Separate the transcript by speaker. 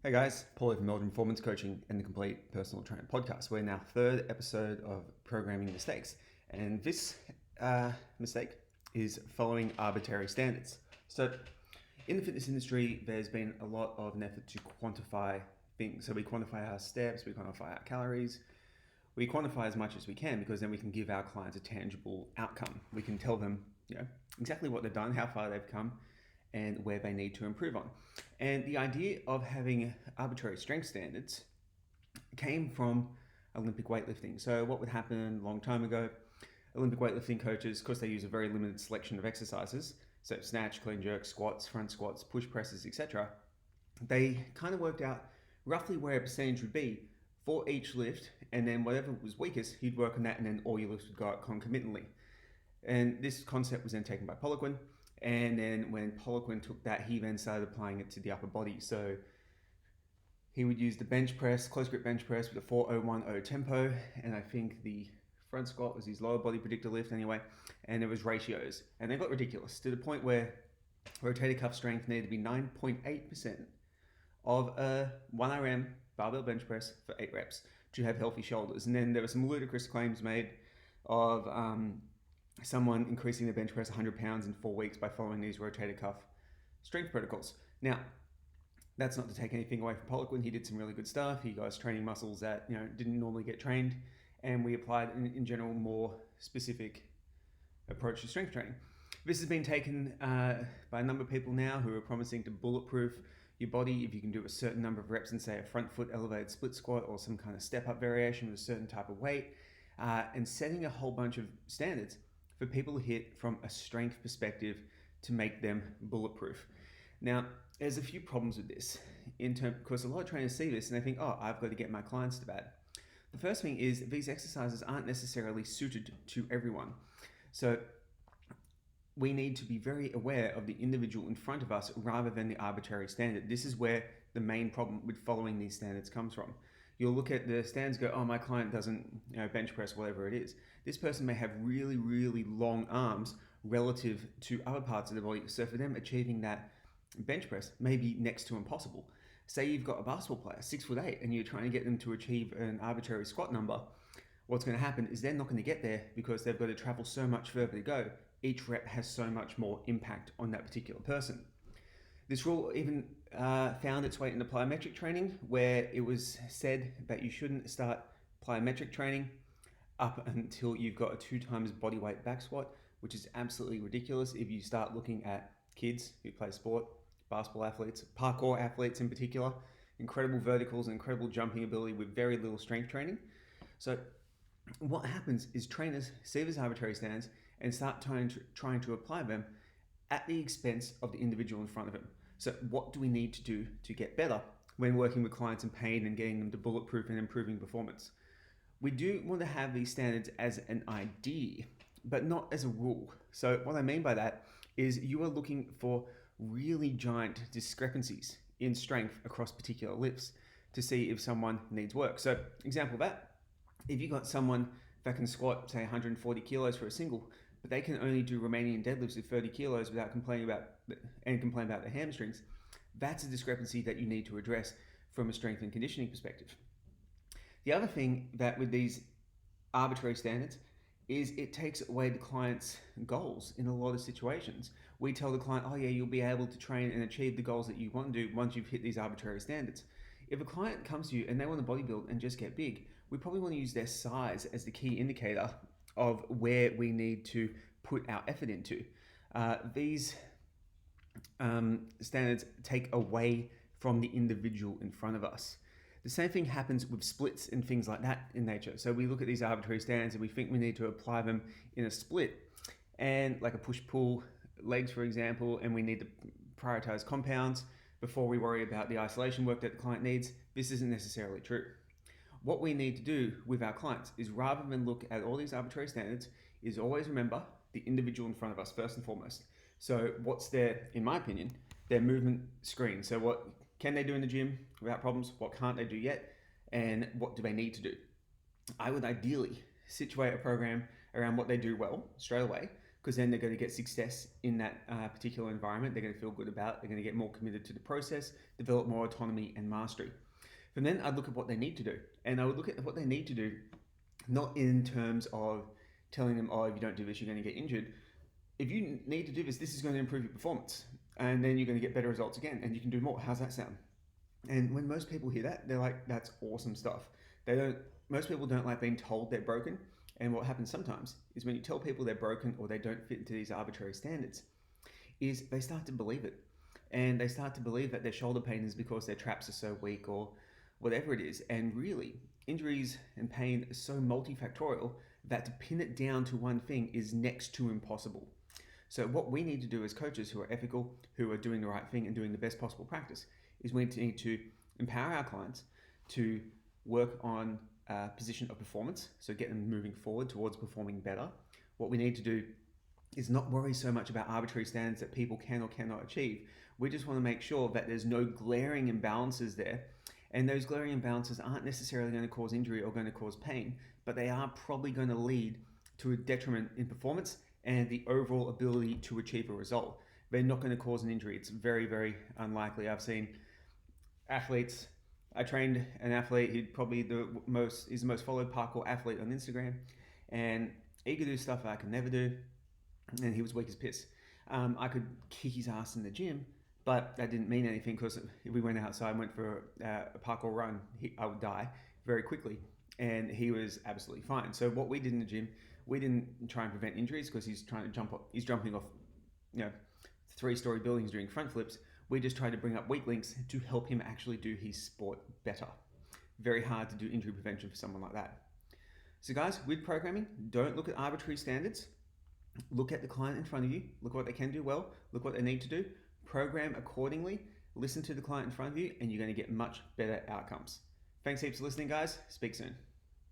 Speaker 1: Hey guys, Paulie from Meldrum Performance Coaching and the Complete Personal Trainer Podcast. We're in our third episode of Programming Mistakes, and this mistake is following arbitrary standards. So, in the fitness industry, there's been a lot of an effort to quantify things. So we quantify our steps, we quantify our calories, we quantify as much as we can because then we can give our clients a tangible outcome. We can tell them, exactly what they've done, how far they've come, and where they need to improve on. And the idea of having arbitrary strength standards came from Olympic weightlifting. So what would happen a long time ago, Olympic weightlifting coaches, of course they use a very limited selection of exercises, so snatch, clean jerk, squats, front squats, push presses, etc. They kind of worked out roughly where a percentage would be for each lift, and then whatever was weakest, he'd work on that, and then all your lifts would go out concomitantly. And this concept was then taken by Poliquin. And then when Poliquin took that, he then started applying it to the upper body. So he would use the bench press, close grip bench press with a 4010 tempo. And I think the front squat was his lower body predictor lift anyway. And there was ratios. And they got ridiculous to the point where rotator cuff strength needed to be 9.8% of a 1RM barbell bench press for 8 reps to have healthy shoulders. And then there were some ludicrous claims made of someone increasing their bench press 100 pounds in 4 weeks by following these rotator cuff strength protocols. Now, that's not to take anything away from Poliquin. He did some really good stuff. He got us training muscles that didn't normally get trained, and we applied in general more specific approach to strength training. This has been taken by a number of people now who are promising to bulletproof your body if you can do a certain number of reps in, say, a front foot elevated split squat or some kind of step up variation with a certain type of weight, and setting a whole bunch of standards for people to hit from a strength perspective to make them bulletproof. Now, there's a few problems with this because a lot of trainers see this and they think, oh, I've got to get my clients to that. The first thing is these exercises aren't necessarily suited to everyone. So we need to be very aware of the individual in front of us rather than the arbitrary standard. This is where the main problem with following these standards comes from. You'll look at the standards and go, oh, my client doesn't bench press, whatever it is. This person may have really, really long arms relative to other parts of the body. So for them, achieving that bench press may be next to impossible. Say you've got a basketball player, 6'8", and you're trying to get them to achieve an arbitrary squat number. What's going to happen is they're not going to get there because they've got to travel so much further to go. Each rep has so much more impact on that particular person. This rule even found its way into plyometric training, where it was said that you shouldn't start plyometric training up until you've got a 2 times body weight back squat, which is absolutely ridiculous if you start looking at kids who play sport, basketball athletes, parkour athletes in particular, incredible verticals and incredible jumping ability with very little strength training. So what happens is trainers see these arbitrary standards and start trying to apply them at the expense of the individual in front of him. So what do we need to do to get better when working with clients in pain and getting them to bulletproof and improving performance? We do want to have these standards as an idea, but not as a rule. So what I mean by that is you are looking for really giant discrepancies in strength across particular lifts to see if someone needs work. So example of that, if you've got someone that can squat, say 140 kilos for a single, but they can only do Romanian deadlifts with 30 kilos without complaining about their hamstrings, that's a discrepancy that you need to address from a strength and conditioning perspective. The other thing that with these arbitrary standards is it takes away the client's goals in a lot of situations. We tell the client, oh yeah, you'll be able to train and achieve the goals that you want to do once you've hit these arbitrary standards. If a client comes to you and they want to bodybuild and just get big, we probably want to use their size as the key indicator of where we need to put our effort into. These standards take away from the individual in front of us. The same thing happens with splits and things like that in nature. So we look at these arbitrary standards and we think we need to apply them in a split, and like a push-pull legs, for example, and we need to prioritize compounds before we worry about the isolation work that the client needs. This isn't necessarily true. What we need to do with our clients is, rather than look at all these arbitrary standards, is always remember the individual in front of us first and foremost. So what's their, in my opinion, their movement screen? So what can they do in the gym without problems? What can't they do yet? And what do they need to do? I would ideally situate a program around what they do well straight away, because then they're going to get success in that particular environment. They're going to feel good about it. They're going to get more committed to the process, develop more autonomy and mastery. From then, I'd look at what they need to do. And I would look at what they need to do, not in terms of telling them, oh, if you don't do this, you're going to get injured. If you need to do this, this is going to improve your performance. And then you're going to get better results again, and you can do more. How's that sound? And when most people hear that, they're like, that's awesome stuff. Most people don't like being told they're broken. And what happens sometimes is when you tell people they're broken or they don't fit into these arbitrary standards, is they start to believe it. And they start to believe that their shoulder pain is because their traps are so weak or whatever it is. And really, injuries and pain are so multifactorial that to pin it down to one thing is next to impossible. So what we need to do as coaches who are ethical, who are doing the right thing and doing the best possible practice, is we need to empower our clients to work on a position of performance, so get them moving forward towards performing better. What we need to do is not worry so much about arbitrary standards that people can or cannot achieve. We just want to make sure that there's no glaring imbalances there, and those glaring imbalances aren't necessarily going to cause injury or going to cause pain, but they are probably going to lead to a detriment in performance and the overall ability to achieve a result. They're not going to cause an injury. It's very, very unlikely. I've seen athletes. I trained an athlete. He's probably the most followed parkour athlete on Instagram, and he could do stuff I could never do, and he was weak as piss. I could kick his ass in the gym, but that didn't mean anything, because if we went outside and went for a parkour run, I would die very quickly, and he was absolutely fine. So what we did in the gym, we didn't try and prevent injuries, because he's jumping off, 3-story buildings doing front flips. We just tried to bring up weak links to help him actually do his sport better. Very hard to do injury prevention for someone like that. So guys, with programming, don't look at arbitrary standards. Look at the client in front of you. Look what they can do well. Look what they need to do. Program accordingly. Listen to the client in front of you, and you're going to get much better outcomes. Thanks heaps for listening, guys. Speak soon.